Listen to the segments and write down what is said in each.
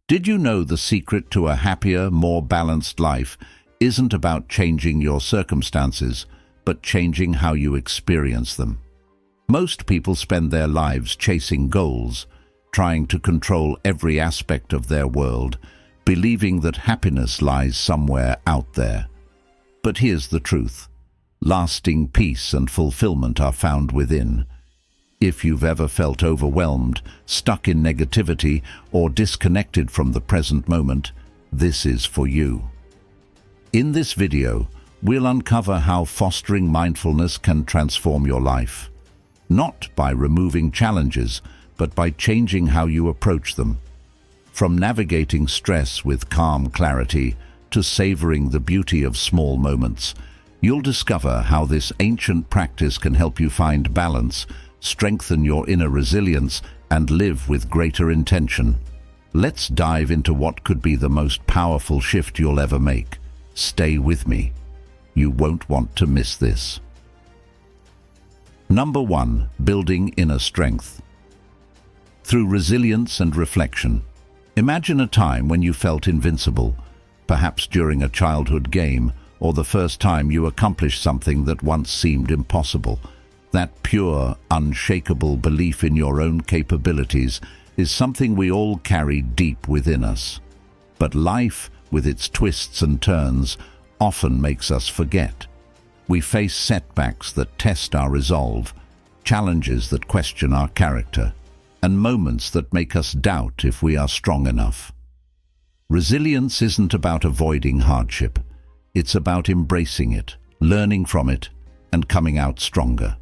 Did you know the secret to a happier, more balanced life isn't about changing your circumstances, but changing how you experience them? Most people spend their lives chasing goals, trying to control every aspect of their world, believing that happiness lies somewhere out there. But here's the truth. Lasting peace and fulfillment are found within. If you've ever felt overwhelmed, stuck in negativity, or disconnected from the present moment, this is for you. In this video, we'll uncover how fostering mindfulness can transform your life. Not by removing challenges, but by changing how you approach them. From navigating stress with calm clarity to savoring the beauty of small moments, you'll discover how this ancient practice can help you find balance, strengthen your inner resilience, and live with greater intention. Let's dive into what could be the most powerful shift you'll ever make. Stay with me. You won't want to miss this. Number 1. Building inner strength. Through resilience and reflection. Imagine a time when you felt invincible, perhaps during a childhood game, or the first time you accomplished something that once seemed impossible. That pure, unshakable belief in your own capabilities is something we all carry deep within us. But life, with its twists and turns, often makes us forget. We face setbacks that test our resolve, challenges that question our character, and moments that make us doubt if we are strong enough. Resilience isn't about avoiding hardship. It's about embracing it, learning from it, and coming out stronger.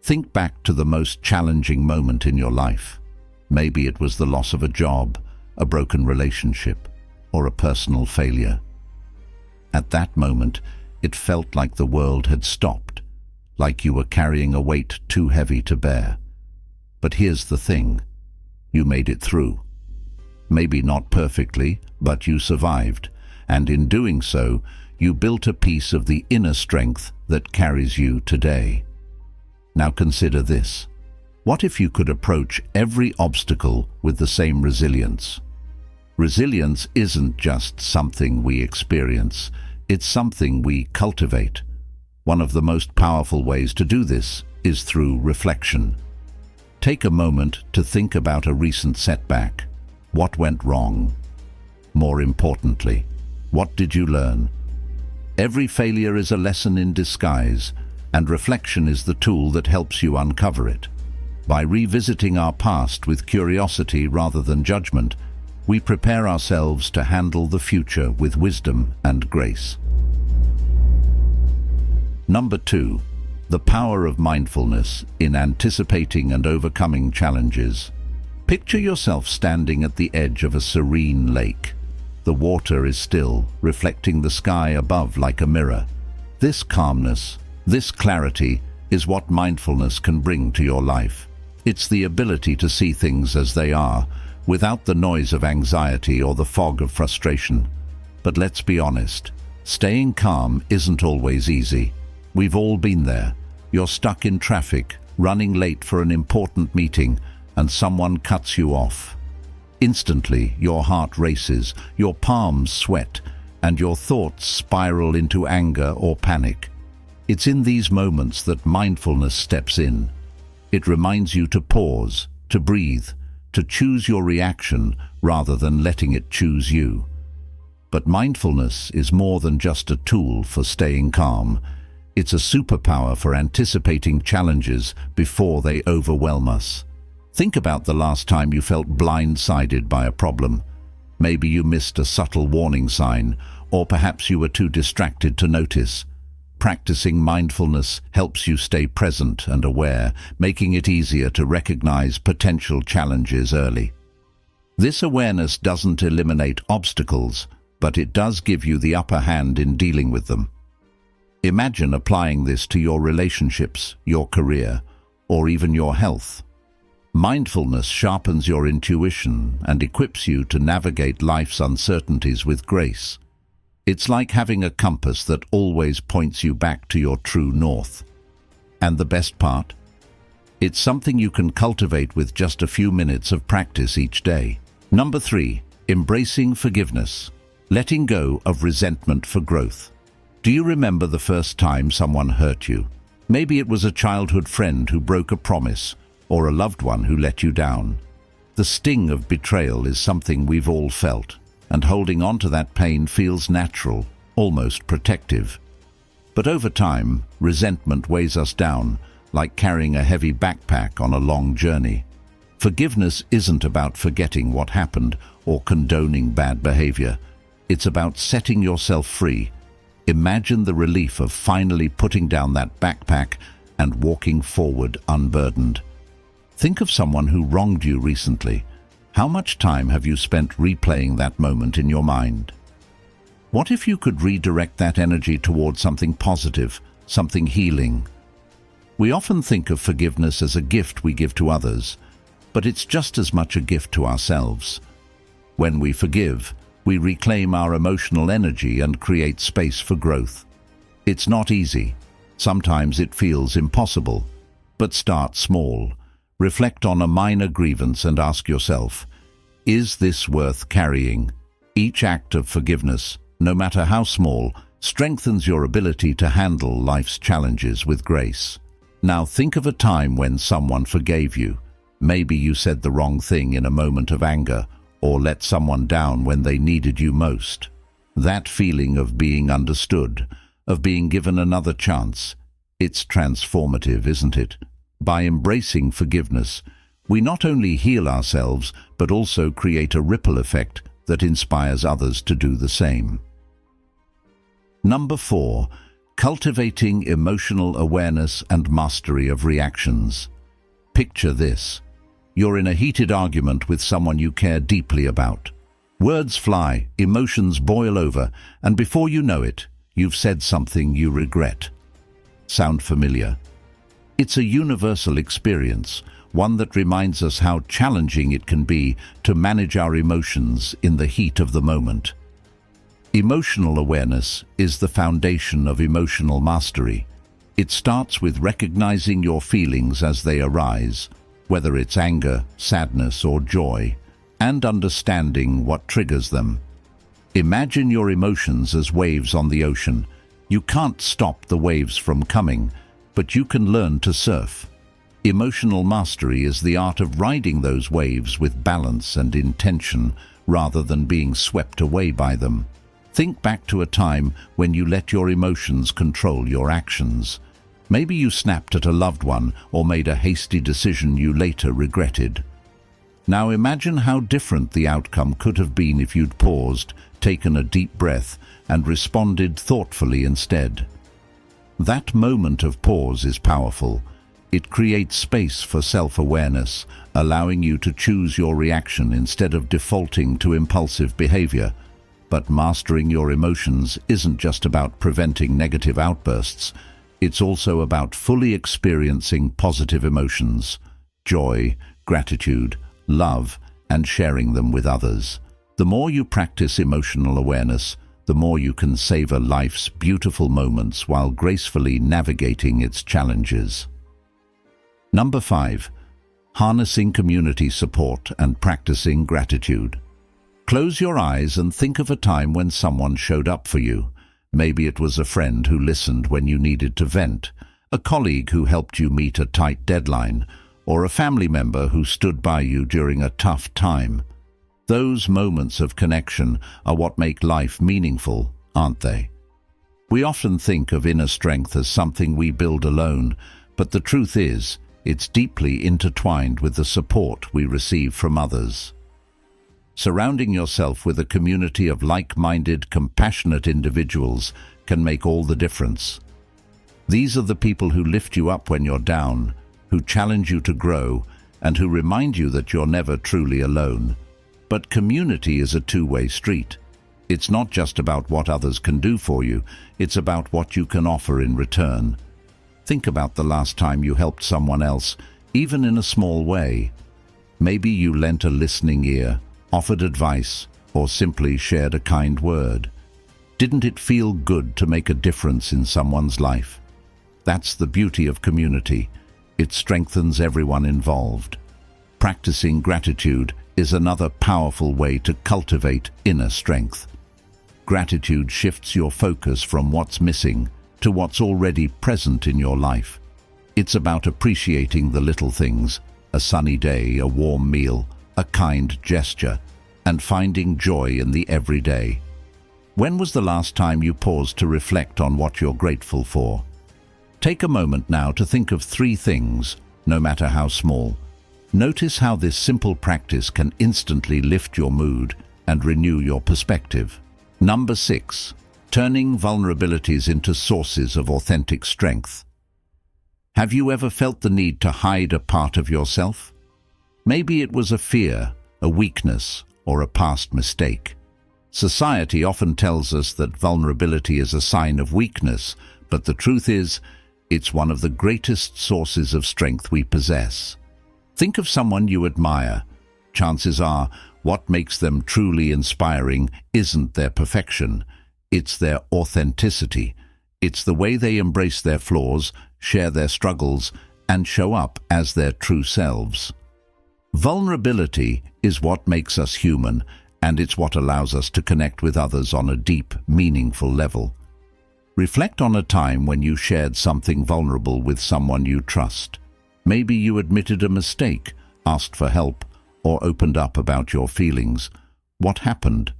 Think back to the most challenging moment in your life. Maybe it was the loss of a job, a broken relationship, or a personal failure. At that moment, it felt like the world had stopped, like you were carrying a weight too heavy to bear. But here's the thing. You made it through. Maybe not perfectly, but you survived. And in doing so, you built a piece of the inner strength that carries you today. Now consider this. What if you could approach every obstacle with the same resilience? Resilience isn't just something we experience, it's something we cultivate. One of the most powerful ways to do this is through reflection. Take a moment to think about a recent setback. What went wrong? More importantly, what did you learn? Every failure is a lesson in disguise, and reflection is the tool that helps you uncover it. By revisiting our past with curiosity rather than judgment, we prepare ourselves to handle the future with wisdom and grace. Number 2. The power of mindfulness in anticipating and overcoming challenges. Picture yourself standing at the edge of a serene lake. The water is still, reflecting the sky above like a mirror. This calmness, this clarity, is what mindfulness can bring to your life. It's the ability to see things as they are, without the noise of anxiety or the fog of frustration. But let's be honest, staying calm isn't always easy. We've all been there. You're stuck in traffic, running late for an important meeting, and someone cuts you off. Instantly, your heart races, your palms sweat, and your thoughts spiral into anger or panic. It's in these moments that mindfulness steps in. It reminds you to pause, to breathe, to choose your reaction rather than letting it choose you. But mindfulness is more than just a tool for staying calm. It's a superpower for anticipating challenges before they overwhelm us. Think about the last time you felt blindsided by a problem. Maybe you missed a subtle warning sign, or perhaps you were too distracted to notice. Practicing mindfulness helps you stay present and aware, making it easier to recognize potential challenges early. This awareness doesn't eliminate obstacles, but it does give you the upper hand in dealing with them. Imagine applying this to your relationships, your career, or even your health. Mindfulness sharpens your intuition and equips you to navigate life's uncertainties with grace. It's like having a compass that always points you back to your true north. And the best part? It's something you can cultivate with just a few minutes of practice each day. Number 3. Embracing forgiveness. Letting go of resentment for growth. Do you remember the first time someone hurt you? Maybe it was a childhood friend who broke a promise, or a loved one who let you down. The sting of betrayal is something we've all felt, and holding on to that pain feels natural, almost protective. But over time, resentment weighs us down, like carrying a heavy backpack on a long journey. Forgiveness isn't about forgetting what happened or condoning bad behavior. It's about setting yourself free. Imagine the relief of finally putting down that backpack and walking forward unburdened. Think of someone who wronged you recently. How much time have you spent replaying that moment in your mind? What if you could redirect that energy toward something positive, something healing? We often think of forgiveness as a gift we give to others, but it's just as much a gift to ourselves. When we forgive, we reclaim our emotional energy and create space for growth. It's not easy. Sometimes it feels impossible. But start small. Reflect on a minor grievance and ask yourself, is this worth carrying? Each act of forgiveness, no matter how small, strengthens your ability to handle life's challenges with grace. Now think of a time when someone forgave you. Maybe you said the wrong thing in a moment of anger, or let someone down when they needed you most. That feeling of being understood, of being given another chance, it's transformative, isn't it? By embracing forgiveness, we not only heal ourselves, but also create a ripple effect that inspires others to do the same. Number 4. Cultivating emotional awareness and mastery of reactions. Picture this. You're in a heated argument with someone you care deeply about. Words fly, emotions boil over, and before you know it, you've said something you regret. Sound familiar? It's a universal experience, one that reminds us how challenging it can be to manage our emotions in the heat of the moment. Emotional awareness is the foundation of emotional mastery. It starts with recognizing your feelings as they arise, whether it's anger, sadness, or joy, and understanding what triggers them. Imagine your emotions as waves on the ocean. You can't stop the waves from coming, but you can learn to surf. Emotional mastery is the art of riding those waves with balance and intention rather than being swept away by them. Think back to a time when you let your emotions control your actions. Maybe you snapped at a loved one or made a hasty decision you later regretted. Now imagine how different the outcome could have been if you'd paused, taken a deep breath, and responded thoughtfully instead. That moment of pause is powerful. It creates space for self-awareness, allowing you to choose your reaction instead of defaulting to impulsive behavior. But mastering your emotions isn't just about preventing negative outbursts. It's also about fully experiencing positive emotions, joy, gratitude, love, and sharing them with others. The more you practice emotional awareness, the more you can savor life's beautiful moments while gracefully navigating its challenges. Number 5. Harnessing community support and practicing gratitude. Close your eyes and think of a time when someone showed up for you. Maybe it was a friend who listened when you needed to vent, a colleague who helped you meet a tight deadline, or a family member who stood by you during a tough time. Those moments of connection are what make life meaningful, aren't they? We often think of inner strength as something we build alone, but the truth is, it's deeply intertwined with the support we receive from others. Surrounding yourself with a community of like-minded, compassionate individuals can make all the difference. These are the people who lift you up when you're down, who challenge you to grow, and who remind you that you're never truly alone. But community is a two-way street. It's not just about what others can do for you, it's about what you can offer in return. Think about the last time you helped someone else, even in a small way. Maybe you lent a listening ear, offered advice, or simply shared a kind word. Didn't it feel good to make a difference in someone's life? That's the beauty of community. It strengthens everyone involved. Practicing gratitude is another powerful way to cultivate inner strength. Gratitude shifts your focus from what's missing to what's already present in your life. It's about appreciating the little things, a sunny day, a warm meal, a kind gesture, and finding joy in the everyday. When was the last time you paused to reflect on what you're grateful for? Take a moment now to think of 3 things, no matter how small. Notice how this simple practice can instantly lift your mood and renew your perspective. Number 6. Turning vulnerabilities into sources of authentic strength. Have you ever felt the need to hide a part of yourself? Maybe it was a fear, a weakness, or a past mistake. Society often tells us that vulnerability is a sign of weakness, but the truth is, it's one of the greatest sources of strength we possess. Think of someone you admire. Chances are, what makes them truly inspiring isn't their perfection, it's their authenticity. It's the way they embrace their flaws, share their struggles, and show up as their true selves. Vulnerability is what makes us human, and it's what allows us to connect with others on a deep, meaningful level. Reflect on a time when you shared something vulnerable with someone you trust. Maybe you admitted a mistake, asked for help, or opened up about your feelings. What happened?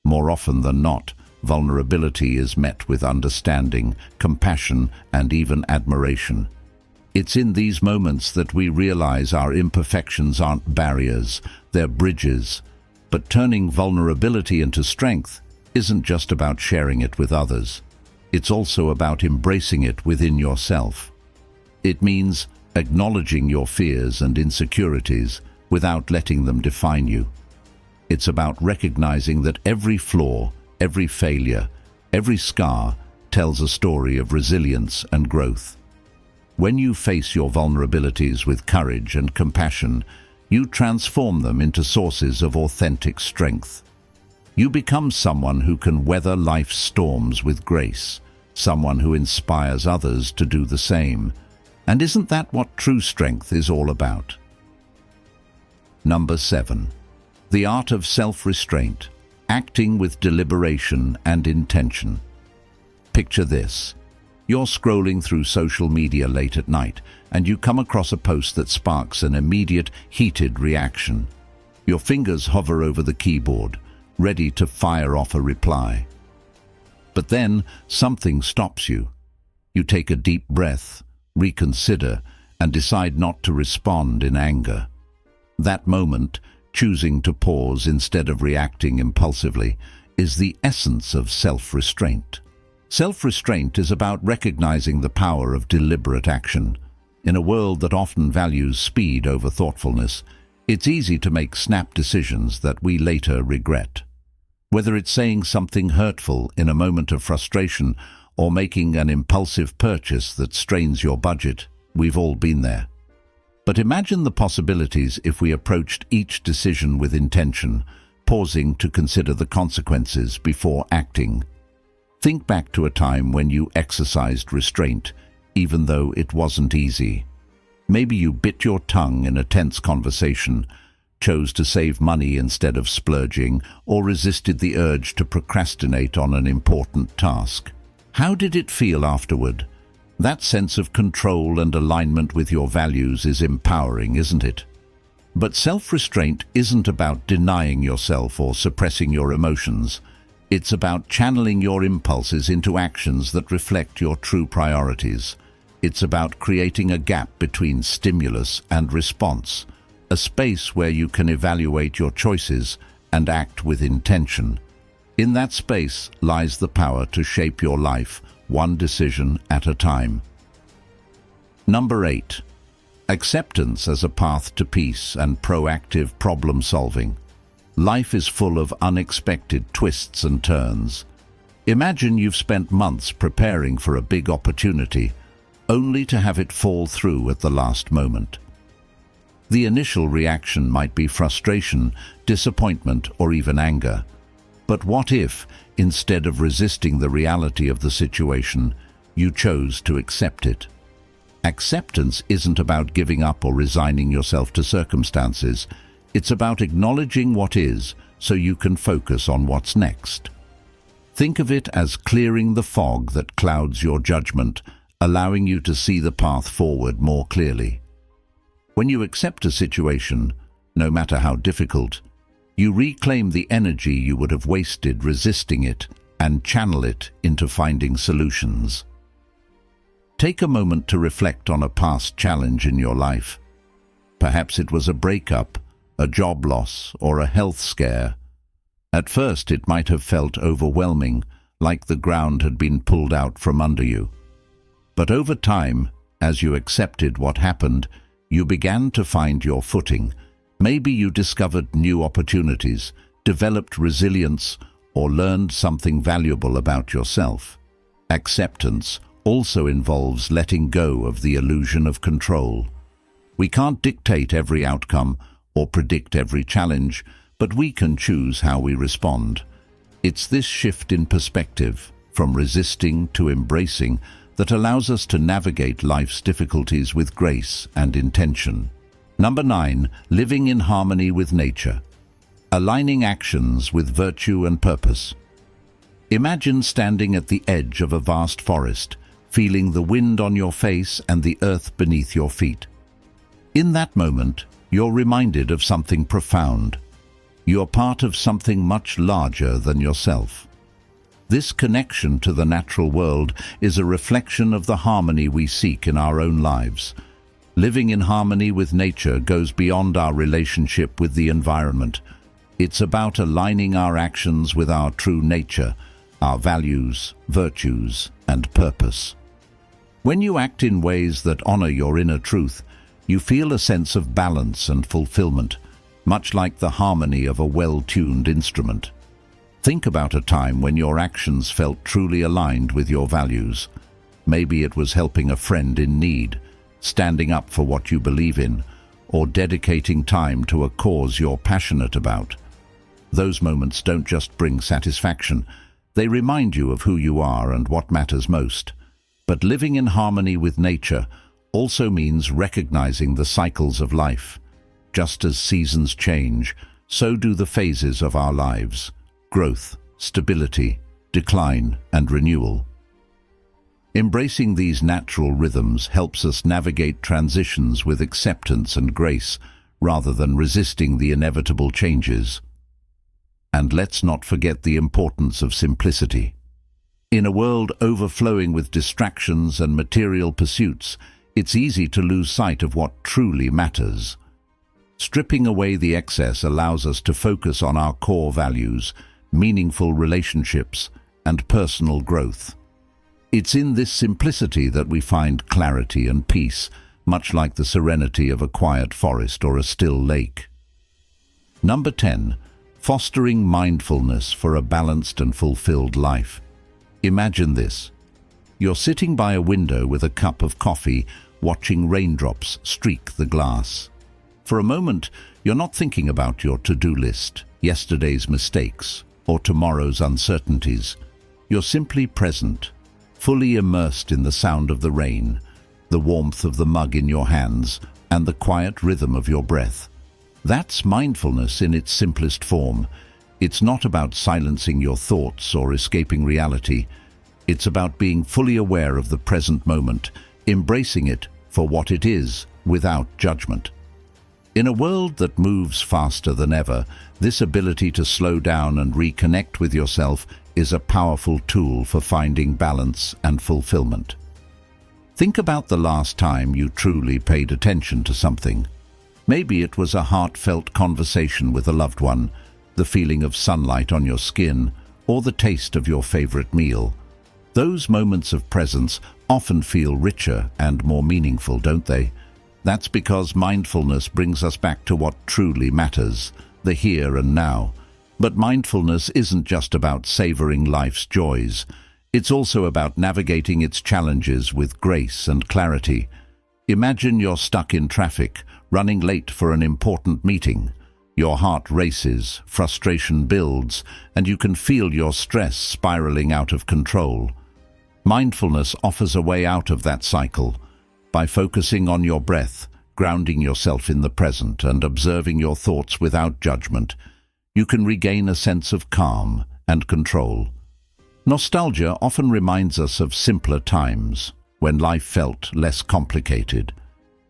More often than not, vulnerability is met with understanding, compassion, and even admiration. It's in these moments that we realize our imperfections aren't barriers, they're bridges. But turning vulnerability into strength isn't just about sharing it with others. It's also about embracing it within yourself. It means acknowledging your fears and insecurities without letting them define you. It's about recognizing that every flaw, every failure, every scar tells a story of resilience and growth. When you face your vulnerabilities with courage and compassion, you transform them into sources of authentic strength. You become someone who can weather life's storms with grace, someone who inspires others to do the same. And isn't that what true strength is all about? Number 7. The art of self-restraint, acting with deliberation and intention. Picture this. You're scrolling through social media late at night, and you come across a post that sparks an immediate, heated reaction. Your fingers hover over the keyboard, ready to fire off a reply. But then something stops you. You take a deep breath, reconsider, and decide not to respond in anger. That moment, choosing to pause instead of reacting impulsively, is the essence of self-restraint. Self-restraint is about recognizing the power of deliberate action. In a world that often values speed over thoughtfulness, it's easy to make snap decisions that we later regret. Whether it's saying something hurtful in a moment of frustration or making an impulsive purchase that strains your budget, we've all been there. But imagine the possibilities if we approached each decision with intention, pausing to consider the consequences before acting. Think back to a time when you exercised restraint, even though it wasn't easy. Maybe you bit your tongue in a tense conversation, chose to save money instead of splurging, or resisted the urge to procrastinate on an important task. How did it feel afterward? That sense of control and alignment with your values is empowering, isn't it? But self-restraint isn't about denying yourself or suppressing your emotions. It's about channeling your impulses into actions that reflect your true priorities. It's about creating a gap between stimulus and response, a space where you can evaluate your choices and act with intention. In that space lies the power to shape your life, one decision at a time. Number 8. Acceptance as a path to peace and proactive problem solving. Life is full of unexpected twists and turns. Imagine you've spent months preparing for a big opportunity, only to have it fall through at the last moment. The initial reaction might be frustration, disappointment, or even anger. But what if, instead of resisting the reality of the situation, you chose to accept it? Acceptance isn't about giving up or resigning yourself to circumstances. It's about acknowledging what is so you can focus on what's next. Think of it as clearing the fog that clouds your judgment, allowing you to see the path forward more clearly. When you accept a situation, no matter how difficult, you reclaim the energy you would have wasted resisting it and channel it into finding solutions. Take a moment to reflect on a past challenge in your life. Perhaps it was a breakup, a job loss, or a health scare. At first it might have felt overwhelming, like the ground had been pulled out from under you. But over time, as you accepted what happened, you began to find your footing. Maybe you discovered new opportunities, developed resilience, or learned something valuable about yourself. Acceptance also involves letting go of the illusion of control. We can't dictate every outcome or predict every challenge, but we can choose how we respond. It's this shift in perspective, from resisting to embracing, that allows us to navigate life's difficulties with grace and intention. Number 9, living in harmony with nature. Aligning actions with virtue and purpose. Imagine standing at the edge of a vast forest, feeling the wind on your face and the earth beneath your feet. In that moment, you're reminded of something profound. You're part of something much larger than yourself. This connection to the natural world is a reflection of the harmony we seek in our own lives. Living in harmony with nature goes beyond our relationship with the environment. It's about aligning our actions with our true nature, our values, virtues, and purpose. When you act in ways that honor your inner truth, you feel a sense of balance and fulfillment, much like the harmony of a well-tuned instrument. Think about a time when your actions felt truly aligned with your values. Maybe it was helping a friend in need, standing up for what you believe in, or dedicating time to a cause you're passionate about. Those moments don't just bring satisfaction, they remind you of who you are and what matters most. But living in harmony with nature also means recognizing the cycles of life. Just as seasons change, so do the phases of our lives: growth, stability, decline, and renewal. Embracing these natural rhythms helps us navigate transitions with acceptance and grace, rather than resisting the inevitable changes. And let's not forget the importance of simplicity. In a world overflowing with distractions and material pursuits, it's easy to lose sight of what truly matters. Stripping away the excess allows us to focus on our core values, meaningful relationships, and personal growth. It's in this simplicity that we find clarity and peace, much like the serenity of a quiet forest or a still lake. Number 10. Fostering mindfulness for a balanced and fulfilled life. Imagine this. You're sitting by a window with a cup of coffee, watching raindrops streak the glass. For a moment, you're not thinking about your to-do list, yesterday's mistakes, or tomorrow's uncertainties. You're simply present, fully immersed in the sound of the rain, the warmth of the mug in your hands, and the quiet rhythm of your breath. That's mindfulness in its simplest form. It's not about silencing your thoughts or escaping reality. It's about being fully aware of the present moment, embracing it for what it is, without judgment. In a world that moves faster than ever, this ability to slow down and reconnect with yourself is a powerful tool for finding balance and fulfillment. Think about the last time you truly paid attention to something. Maybe it was a heartfelt conversation with a loved one, the feeling of sunlight on your skin, or the taste of your favorite meal. Those moments of presence often feel richer and more meaningful, don't they? That's because mindfulness brings us back to what truly matters, the here and now. But mindfulness isn't just about savoring life's joys. It's also about navigating its challenges with grace and clarity. Imagine you're stuck in traffic, running late for an important meeting. Your heart races, frustration builds, and you can feel your stress spiraling out of control. Mindfulness offers a way out of that cycle. By focusing on your breath, grounding yourself in the present and observing your thoughts without judgment, you can regain a sense of calm and control. Nostalgia often reminds us of simpler times, when life felt less complicated.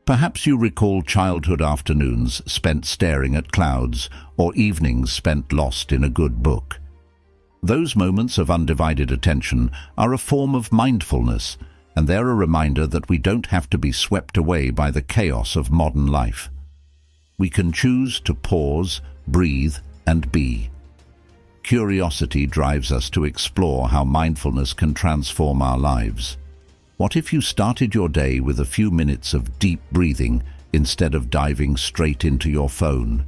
Perhaps you recall childhood afternoons spent staring at clouds or evenings spent lost in a good book. Those moments of undivided attention are a form of mindfulness, and they're a reminder that we don't have to be swept away by the chaos of modern life. We can choose to pause, breathe, and be. Curiosity drives us to explore how mindfulness can transform our lives. What if you started your day with a few minutes of deep breathing instead of diving straight into your phone?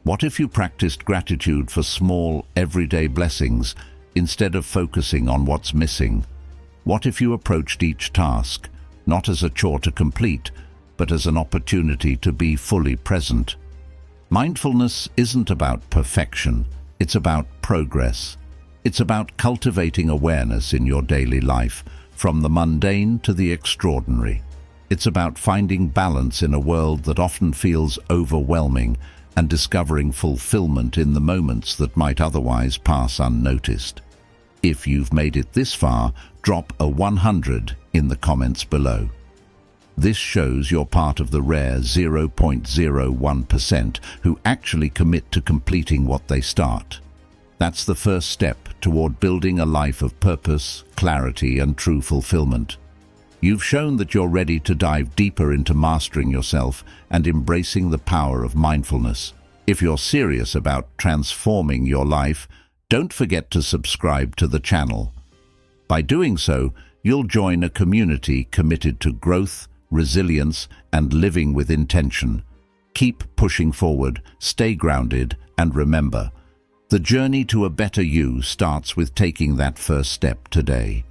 What if you practiced gratitude for small, everyday blessings instead of focusing on what's missing? What if you approached each task, not as a chore to complete, but as an opportunity to be fully present? Mindfulness isn't about perfection, it's about progress. It's about cultivating awareness in your daily life, from the mundane to the extraordinary. It's about finding balance in a world that often feels overwhelming and discovering fulfillment in the moments that might otherwise pass unnoticed. If you've made it this far, drop a 100 in the comments below. This shows you're part of the rare 0.01% who actually commit to completing what they start. That's the first step toward building a life of purpose, clarity, and true fulfillment. You've shown that you're ready to dive deeper into mastering yourself and embracing the power of mindfulness. If you're serious about transforming your life, don't forget to subscribe to the channel. By doing so, you'll join a community committed to growth, resilience, and living with intention. Keep pushing forward, stay grounded, and remember, the journey to a better you starts with taking that first step today.